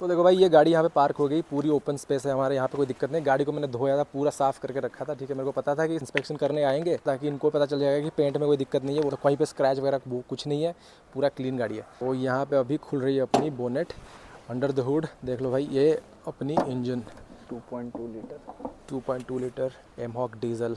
तो देखो भाई ये गाड़ी यहाँ पे पार्क हो गई, पूरी ओपन स्पेस है हमारे यहाँ पे, कोई दिक्कत नहीं। गाड़ी को मैंने धोया था, पूरा साफ करके रखा था, ठीक है। मेरे को पता था कि इंस्पेक्शन करने आएंगे ताकि इनको पता चल जाएगा कि पेंट में कोई दिक्कत नहीं है, वो कहीं पे स्क्रैच वगैरह वो कुछ नहीं है, पूरा क्लीन गाड़ी है। तो यहाँ पे अभी खुल रही है अपनी बोनेट, अंडर द हुड देख लो भाई, ये अपनी इंजन 2.2 लीटर एमहॉक डीजल।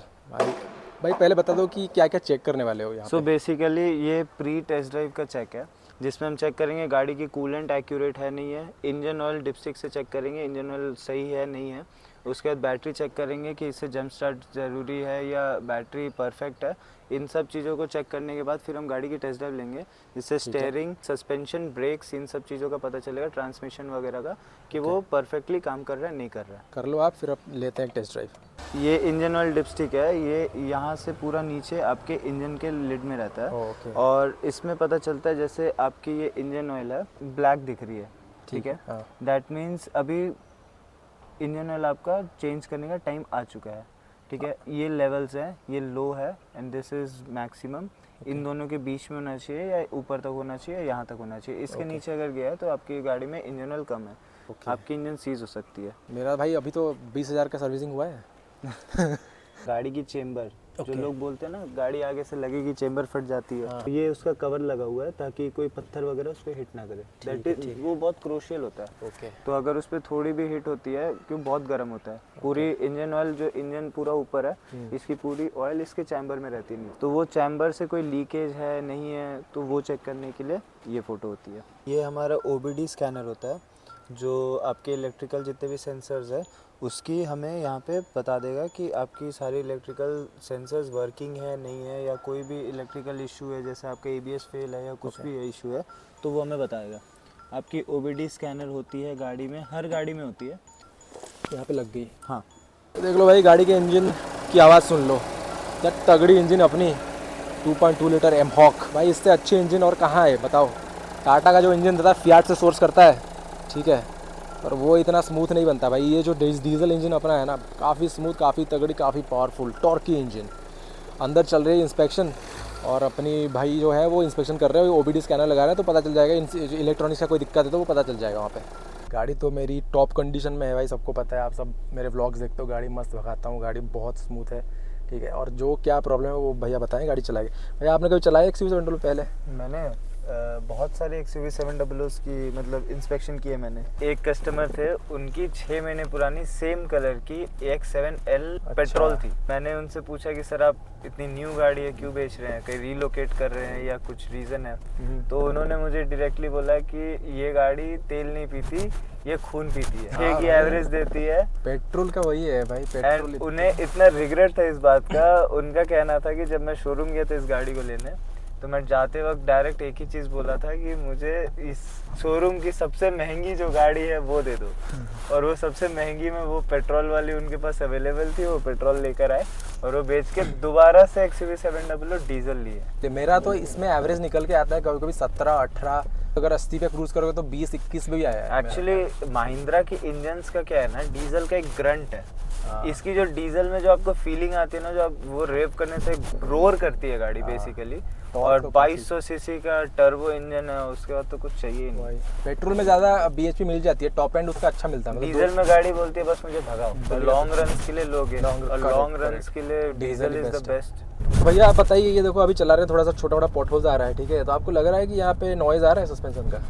भाई पहले बता दो कि क्या क्या चेक करने वाले हो यहाँ सो बेसिकली ये प्री टेस्ट ड्राइव का चेक है, जिसमें हम चेक करेंगे गाड़ी की कूलेंट एक्यूरेट है नहीं है, इंजन ऑयल डिपस्टिक से चेक करेंगे इंजन ऑयल सही है नहीं है, उसके बाद बैटरी चेक करेंगे कि इससे जंप स्टार्ट ज़रूरी है या बैटरी परफेक्ट है। इन सब चीज़ों को चेक करने के बाद फिर हम गाड़ी की टेस्ट ड्राइव लेंगे, जिससे स्टेयरिंग, सस्पेंशन, ब्रेक्स, इन सब चीज़ों का पता चलेगा, ट्रांसमिशन वगैरह का, कि वो परफेक्टली काम कर रहा है नहीं कर रहा है। कर लो आप, फिर अब लेते हैं टेस्ट ड्राइव। ये इंजन ऑयल डिपस्टिक है, ये यहाँ से पूरा नीचे आपके इंजन के लिड में रहता है। और इसमें पता चलता है जैसे आपकी ये इंजन ऑयल है ब्लैक दिख रही है, ठीक है, दैट मीन्स अभी इंजन ऑयल आपका चेंज करने का टाइम आ चुका है, ठीक है। ये लेवल्स हैं, ये लो है एंड दिस इज़ मैक्सिमम। इन दोनों के बीच में होना चाहिए या ऊपर तक होना चाहिए, यहाँ तक होना चाहिए। इसके नीचे अगर गया है तो आपकी गाड़ी में इंजन ऑयल कम है, आपकी इंजन सीज हो सकती है। मेरा भाई अभी तो 20,000 का सर्विसिंग हुआ है। गाड़ी की चेम्बर, जो लोग बोलते हैं ना गाड़ी आगे से लगेगी चेम्बर फट जाती है, ये उसका कवर लगा हुआ है ताकि कोई पत्थर वगैरह उस पर हिट ना करे। दैट इज वो बहुत क्रूशियल होता है। तो अगर उस पर थोड़ी भी हिट होती है, क्यों बहुत गर्म होता है, पूरी इंजन ऑयल, जो इंजन पूरा ऊपर है, इसकी पूरी ऑयल इसके चैम्बर में रहती नहीं, तो वो चैम्बर से कोई लीकेज है नहीं है, तो वो चेक करने के लिए ये फ़ोटो होती है। ये हमारा OBD स्कैनर होता है, जो आपके इलेक्ट्रिकल जितने भी सेंसर्स है उसकी हमें यहाँ पे बता देगा कि आपकी सारी इलेक्ट्रिकल सेंसर्स वर्किंग है नहीं है, या कोई भी इलेक्ट्रिकल इशू है, जैसे आपका ABS फेल है या कुछ भी इशू है, तो वो हमें बताएगा। आपकी OBD स्कैनर होती है गाड़ी में, हर गाड़ी में होती है। यहाँ पे लग गई। हाँ, तो देख लो भाई गाड़ी के इंजन की आवाज़ सुन लो, क्या तगड़ी इंजन अपनी 2.2 लीटर एमहॉक। भाई इससे अच्छी इंजन और कहाँ है बताओ। टाटा का जो इंजन था फियाट से सोर्स करता है, ठीक है, पर वो इतना स्मूथ नहीं बनता भाई। ये जो डीजल इंजन अपना है ना, काफ़ी स्मूथ, काफ़ी तगड़ी, काफ़ी पावरफुल, टॉर्की इंजन। अंदर चल रही है इंस्पेक्शन, और अपनी भाई जो है वो इंस्पेक्शन कर रहे हैं, OBD स्कैनर लगा रहे हैं, तो पता चल जाएगा इलेक्ट्रॉनिक्स का कोई दिक्कत है तो वो पता चल जाएगा वहाँ पे। गाड़ी तो मेरी टॉप कंडीशन में है भाई, सबको पता है, आप सब मेरे व्लॉग्स देखते हो, गाड़ी मस्त भगाता हूँ, गाड़ी बहुत स्मूथ है, ठीक है। और जो क्या प्रॉब्लम है वो भैया बताएं, गाड़ी चलाएगी। भैया आपने कभी चलाया XUV 700 पहले? मैंने बहुत सारे XUV 700s की मतलब इंस्पेक्शन किए मैंने। एक कस्टमर थे, उनकी 6 महीने पुरानी सेम कलर की AX7L पेट्रोल थी। मैंने उनसे पूछा कि सर आप इतनी न्यू गाड़ी है क्यों बेच रहे हैं, कहीं रीलोकेट कर रहे हैं या कुछ रीज़न है? तो उन्होंने मुझे डायरेक्टली बोला कि ये गाड़ी तेल नहीं पीती, ये खून पीती है, 6 की एवरेज देती है। पेट्रोल का वही है भाई, पेट्रोल। उन्हें इतना रिग्रेट था इस बात का, उनका कहना था कि जब मैं शोरूम गया था इस गाड़ी को लेने, तो मैं जाते वक्त डायरेक्ट एक ही चीज़ बोला था कि मुझे इस शोरूम की सबसे महंगी जो गाड़ी है वो दे दो। और वो सबसे महंगी में वो पेट्रोल वाली उनके पास अवेलेबल थी, वो पेट्रोल लेकर आए और वो बेच के दोबारा से XUV 700 डीजल लिए। मेरा तो इसमें एवरेज निकल के आता है कभी कभी 17-18, अगर 80 पे क्रूज करोगे तो 20-21 में भी आया है। एक्चुअली महिंद्रा की इंजन्स का क्या है ना, डीजल का एक ग्रंट है। इसकी जो डीजल में जो आपको फीलिंग आती है ना, जो आप वो रेव करने से रोर करती है गाड़ी बेसिकली, और 2200 सीसी का टर्बो इंजन है, उसके बाद तो कुछ चाहिए ही नहीं। पेट्रोल में ज़्यादा BHP मिल जाती है, टॉप एंड उसका अच्छा मिलता है। डीजल में गाड़ी बोलती है बस मुझे भगाओ, लॉन्ग रन्स के लिए लोगे, और लॉन्ग रन्स के लिए डीजल इज द बेस्ट। भैया आप बताइए, ये देखो अभी चला रहे हैं, थोड़ा सा छोटा मोटा पॉटहोल्स आ रहा है, ठीक है, तो आपको लग रहा है कि यहाँ पे नॉइज़ आ रहा है सस्पेंशन का?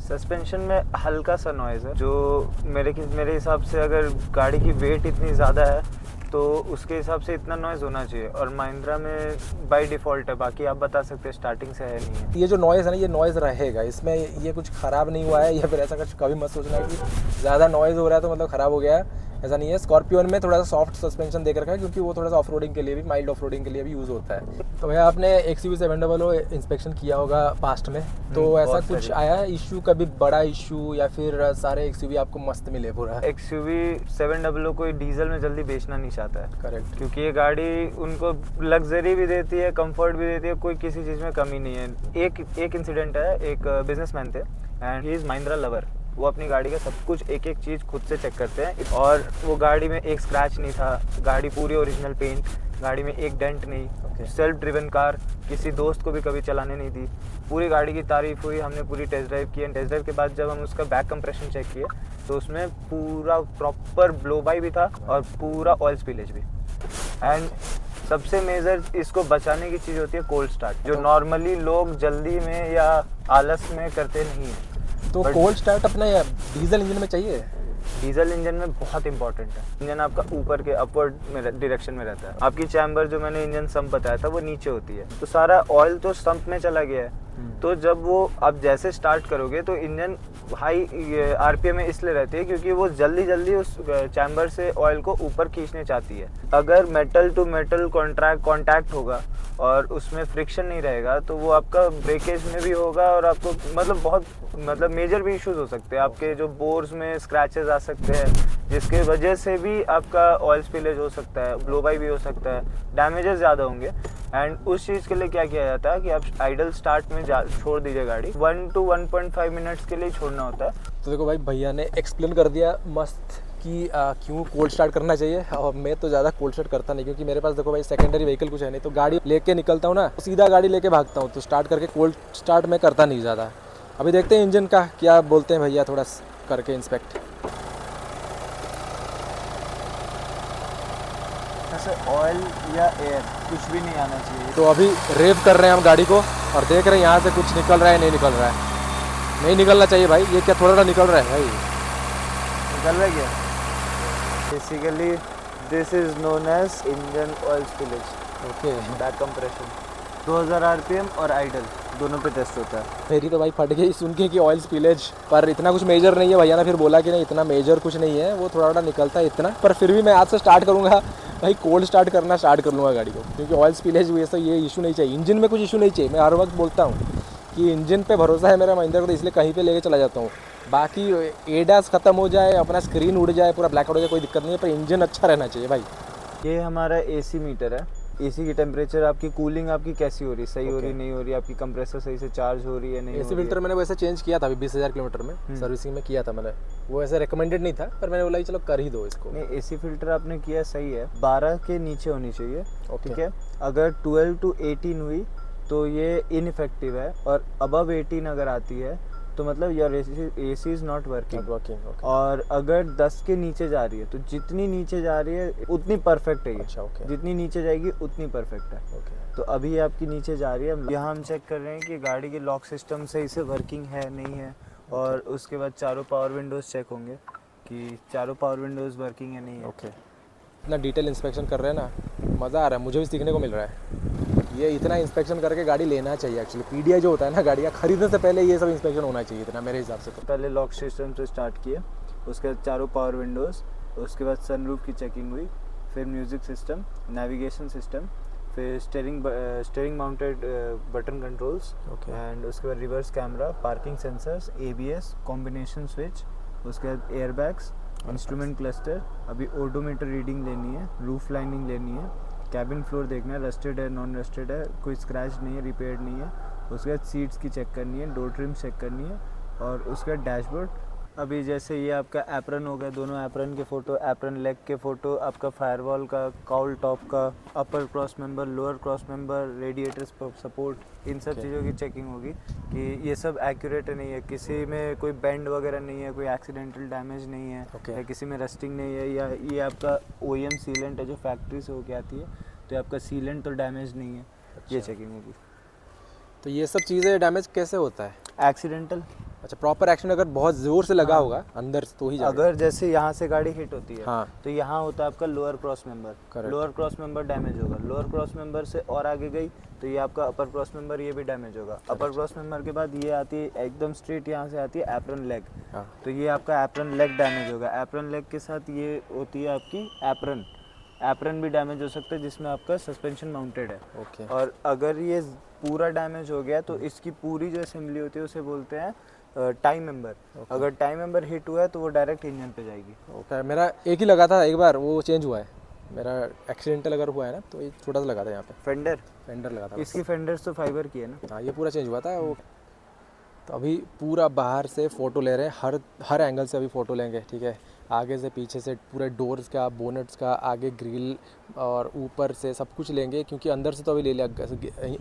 सस्पेंशन में हल्का सा नॉइज़ है, जो मेरे हिसाब से अगर गाड़ी की वेट इतनी ज़्यादा है तो उसके हिसाब से इतना नॉइज़ होना चाहिए, और महिंद्रा में बाय डिफ़ॉल्ट है, बाकी आप बता सकते हैं स्टार्टिंग से है नहीं है। ये जो नॉइज़ है ना, ये नॉइज़ रहेगा, इसमें ये कुछ ख़राब नहीं हुआ है, या फिर ऐसा कुछ कभी मत सोचना कि ज़्यादा नॉइज़ हो रहा है तो मतलब ख़राब हो गया है, ऐसा नहीं है। स्कॉर्पियन में थोड़ा सा सॉफ्ट सस्पेंशन देकर रखा है, क्योंकि वो थोड़ा सा ऑफ रोडिंग के लिए भी, माइल्ड ऑफ रोडिंग के लिए भी यूज़ होता है। तो भैया आपने XUV 700 इंस्पेक्शन किया होगा पास्ट में, तो ऐसा कुछ आया है इशू, कभी बड़ा इशू, या फिर सारे XUV आपको मस्त मिले पूरा? XUV 700 कोई डीजल में जल्दी बेचना नहीं चाहता है, करेक्ट, क्योंकि ये गाड़ी उनको लग्जरी भी देती है, कंफर्ट भी देती है, कोई किसी चीज़ में कमी नहीं है। एक इंसिडेंट है, एक बिजनेसमैन थे and he is Mahindra lover. वो अपनी गाड़ी का सब कुछ एक चीज़ खुद से चेक करते हैं, और वो गाड़ी में एक स्क्रैच नहीं था, गाड़ी पूरी ओरिजिनल पेंट, गाड़ी में एक डेंट नहीं। Okay. सेल्फ ड्रिवन कार, किसी दोस्त को भी कभी चलाने नहीं दी। पूरी गाड़ी की तारीफ हुई, हमने पूरी टेस्ट ड्राइव की। टेस्ट ड्राइव के बाद जब हम उसका बैक कंप्रेशन चेक किया तो उसमें पूरा प्रॉपर ब्लो बाई भी था और पूरा ऑयल स्पिलेज भी। एंड सबसे मेजर इसको बचाने की चीज़ होती है कोल्ड स्टार्ट, जो नॉर्मली लोग जल्दी में या आलस में करते नहीं हैं। तो कोल्ड स्टार्ट अपना डीजल इंजन में चाहिए? डीजल इंजन में बहुत इंपॉर्टेंट है। इंजन आपका ऊपर के अपवर्ड में डायरेक्शन में रहता है। आपकी चैम्बर जो मैंने इंजन सम्प बताया था वो नीचे होती है, तो सारा ऑयल तो सम्प में चला गया है। तो जब वो आप जैसे स्टार्ट करोगे तो इंजन हाई आरपीएम में इसलिए रहती है क्योंकि वो जल्दी जल्दी उस चैम्बर से ऑयल को ऊपर खींचने चाहती है। अगर मेटल टू मेटल कॉन्टैक्ट होगा और उसमें फ्रिक्शन नहीं रहेगा तो वो आपका ब्रेकेज में भी होगा और आपको बहुत मेजर भी इश्यूज हो सकते हैं। आपके जो बोर्स में स्क्रैचेस आ सकते हैं जिसके वजह से भी आपका ऑयल स्पिलेज हो सकता है, ब्लो बाई भी हो सकता है, डैमेजेस ज़्यादा होंगे। एंड उस चीज़ के लिए क्या किया जाता है कि आप आइडल स्टार्ट में छोड़ दीजिए गाड़ी, 1 to 1.5 मिनट्स के लिए छोड़ना होता है। तो देखो भाई, भैया ने एक्सप्लेन कर दिया मस्त कि क्यों कोल्ड स्टार्ट करना चाहिए। और मैं तो ज़्यादा कोल्ड स्टार्ट करता नहीं क्योंकि मेरे पास देखो भाई सेकेंडरी व्हीकल कुछ है नहीं, तो गाड़ी लेके निकलता हूँ ना, सीधा गाड़ी लेके भागता हूँ, तो स्टार्ट करके कोल्ड स्टार्ट मैं करता नहीं ज़्यादा। अभी देखते हैं इंजन का क्या बोलते हैं भैया, थोड़ा करके इंस्पेक्ट। ऐसे ऑयल या एयर कुछ भी नहीं आना चाहिए। तो अभी रेव कर रहे हैं हम गाड़ी को और देख रहे हैं यहाँ से कुछ निकल रहा है नहीं निकल रहा है। नहीं निकलना चाहिए भाई, ये क्या थोड़ा निकल रहा है भाई? निकल रहा है क्या? Basically this is known as engine oil spillage. Okay, back compression 2000 RPM और आइडल दोनों पे टेस्ट होता है। मेरी तो भाई फट गई सुन के कि ऑयल स्पिलेज, पर इतना कुछ मेजर नहीं है। भैया ने फिर बोला कि नहीं इतना मेजर कुछ नहीं है, वो थोड़ा थोड़ा निकलता है इतना, पर फिर भी मैं आज से स्टार्ट करूँगा भाई, कोल्ड स्टार्ट करना स्टार्ट कर लूँगा गाड़ी को, क्योंकि ऑयल स्पिलेज वैसा ये इशू नहीं चाहिए। इंजन में कुछ इशू नहीं चाहिए। मैं हर वक्त बोलता हूँ कि इंजन पे भरोसा है मेरा महिंद्रा को, तो इसलिए कहीं पे लेके चला जाता हूँ। बाकी एडास ख़त्म हो जाए, अपना स्क्रीन उड़ जाए, पूरा ब्लैकआउट हो जाए, कोई दिक्कत नहीं है, पर इंजन अच्छा रहना चाहिए भाई। ये हमारा एसी मीटर है। एसी की टेम्परेचर, आपकी कूलिंग आपकी कैसी हो रही, सही हो रही नहीं हो रही, आपकी कंप्रेसर सही से चार्ज हो रही है नहीं। एसी फिल्टर मैंने वैसे चेंज किया था अभी 20,000 किलोमीटर में, सर्विसिंग में किया था मैंने। वो ऐसे रिकमेंडेड नहीं था, पर मैंने बोला कि चलो कर ही दो इसको। नहीं, एसी फिल्टर आपने किया सही है, 12 के नीचे होनी चाहिए, ठीक है। अगर 12 to 18 हुई तो ये इनइफेक्टिव है, और अबव 18 अगर आती है तो मतलब your AC is not working. और अगर 10 के नीचे जा रही है तो जितनी नीचे जा रही है उतनी परफेक्ट है ये। अच्छा, ओके। जितनी नीचे जाएगी उतनी परफेक्ट है। ओके। तो अभी आपकी नीचे जा रही है। यहाँ हम चेक कर रहे हैं कि गाड़ी की लॉक सिस्टम सही से वर्किंग है नहीं है, और उसके बाद चारों पावर विंडोज़ चेक होंगे कि चारों पावर विंडोज़ वर्किंग है नहीं है। ओके। इतना डिटेल इंस्पेक्शन कर रहे हैं ना, मज़ा आ रहा है, मुझे भी सीखने को मिल रहा है। ये इतना इंस्पेक्शन करके गाड़ी लेना चाहिए एक्चुअली। पीडीआई जो होता है ना, गाड़ियाँ खरीदने से पहले ये सब इंस्पेक्शन होना चाहिए इतना, मेरे हिसाब से। तो पहले लॉक सिस्टम से स्टार्ट किया, उसके बाद चारों पावर विंडोज़, उसके बाद सनरूफ की चेकिंग हुई, फिर म्यूज़िक सिस्टम, नेविगेशन सिस्टम, फिर steering mounted button controls, and उसके बाद reverse camera, parking sensors, ABS, combination switch, उसके बाद एयरबैग्स, इंस्ट्रूमेंट क्लस्टर, अभी ओडोमीटर रीडिंग लेनी है, रूफ लाइनिंग लेनी है, कैबिन फ्लोर देखना है, रस्टेड है नॉन रस्टेड है, कोई स्क्रैच नहीं है, रिपेयर नहीं है। उसके बाद सीट्स की चेक करनी है, डोर ट्रिम चेक करनी है, और उसके बाद डैशबोर्ड। अभी जैसे ये आपका एप्रन हो गया, दोनों एप्रन के फ़ोटो, एप्रन लेग के फ़ोटो, आपका फायरवॉल का, काउल टॉप का, upper cross member, lower cross member, radiator support, इन सब चीज़ों की चेकिंग होगी कि ये सब एक्यूरेट नहीं है, किसी में कोई बेंड वगैरह नहीं है, कोई एक्सीडेंटल डैमेज नहीं है, या किसी में रस्टिंग नहीं है, या ये आपका ओईएम सीलेंट है जो फैक्ट्री से होके आती है, तो आपका सीलेंट तो डैमेज नहीं है। ये चेकिंग होगी। तो ये सब चीज़ें डैमेज कैसे होता है? एक्सीडेंटल। अच्छा, प्रॉपर एक्सीडेंट अगर बहुत ज़ोर से लगा होगा अंदर तो ही जाएगा। अगर जैसे यहाँ से गाड़ी हिट होती है, हाँ, तो यहाँ होता है आपका lower cross member, lower cross member damage होगा। लोअर क्रॉस मेंबर से और आगे गई तो ये आपका अपर क्रॉस मेंबर, ये भी डैमेज होगा। अपर क्रॉस मेंबर के बाद ये आती है एकदम स्ट्रेट, यहाँ से आती है एप्रन लेग, तो ये आपका एप्रन लेग डैमेज होगा। एप्रन लेग के साथ ये होती है आपकी एप्रन भी डैमेज हो सकता है, जिसमें आपका सस्पेंशन माउंटेड है। ओके। और अगर ये पूरा डैमेज हो गया तो इसकी पूरी जो असेंबली होती है उसे बोलते हैं टाइम मेंबर। अगर टाइम मेंबर हिट हुआ है तो वो डायरेक्ट इंजन पे जाएगी। ओके। मेरा एक ही लगा था, एक बार वो चेंज हुआ है। मेरा एक्सीडेंटल अगर हुआ है ना तो एक छोटा सा लगा था यहाँ पे, फेंडर लगा था। इसकी फेंडर्स तो फाइबर की है ना। हाँ, ये पूरा चेंज हुआ था वो। तो अभी पूरा बाहर से फ़ोटो ले रहे हैं, हर एंगल से अभी फ़ोटो लेंगे, ठीक है। आगे से पीछे से पूरे डोर्स का, बोनेट्स का, आगे ग्रिल और ऊपर से सब कुछ लेंगे, क्योंकि अंदर से तो अभी ले लिया,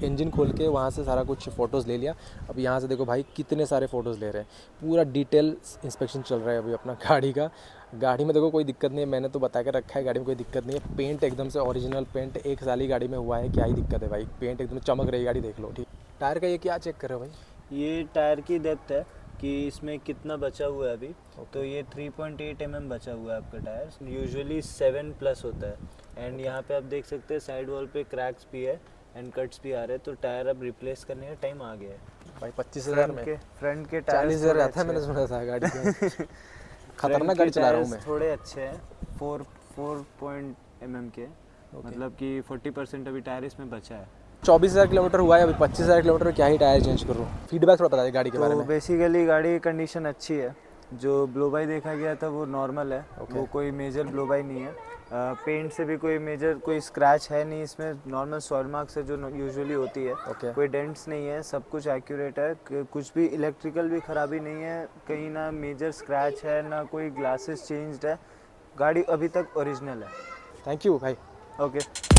इंजन खोल के वहाँ से सारा कुछ फ़ोटोज़ ले लिया। अब यहाँ से देखो भाई कितने सारे फ़ोटोज़ ले रहे हैं, पूरा डिटेल इंस्पेक्शन चल रहा है अभी अपना गाड़ी का। गाड़ी में देखो कोई दिक्कत नहीं है, मैंने तो बता के रखा है, गाड़ी में कोई दिक्कत नहीं है। पेंट एकदम से ओरिजिनल पेंट, 1 साल ही गाड़ी में हुआ है, क्या ही दिक्कत है भाई, पेंट एकदम चमक रही गाड़ी, देख लो, ठीक। टायर का ये क्या चेक कर रहे हो भाई? ये टायर की डेप्थ है कि इसमें कितना बचा हुआ है अभी। तो ये 3.8 mm बचा हुआ है आपका टायर, यूजुअली 7 प्लस होता है। एंड यहाँ पे आप देख सकते हैं साइड वॉल पे क्रैक्स भी है एंड कट्स भी आ रहे हैं, तो टायर अब रिप्लेस करने का टाइम आ गया है भाई 25,000 में फ्रंट के 40,000 आता है, मैंने सुना था गाड़ी का। खतरनाक गाड़ी चला रहा हूँ मैं। थोड़े अच्छे हैं, 4 mm के, मतलब कि 40% अभी टायर इसमें बचा है। 24,000 किलोमीटर हुआ है अभी, 25,000 किलोमीटर में क्या ही टायर चेंज करूँ। फीडबैक थोड़ा बता दे गाड़ी के बारे तो में। बेसिकली गाड़ी की कंडीशन अच्छी है, जो ब्लो बाई देखा गया था वो नॉर्मल है, वो कोई मेजर ब्लो बाई नहीं है। पेंट से भी कोई मेजर कोई स्क्रैच है नहीं इसमें, नॉर्मल सॉइल मार्क्स है जो यूजुअली होती है। कोई डेंट्स नहीं है, सब कुछ एक्यूरेट है, कुछ भी इलेक्ट्रिकल भी खराबी नहीं है, कहीं ना मेजर स्क्रैच है ना कोई ग्लासेस चेंज्ड है, गाड़ी अभी तक ओरिजिनल है। थैंक यू भाई। ओके।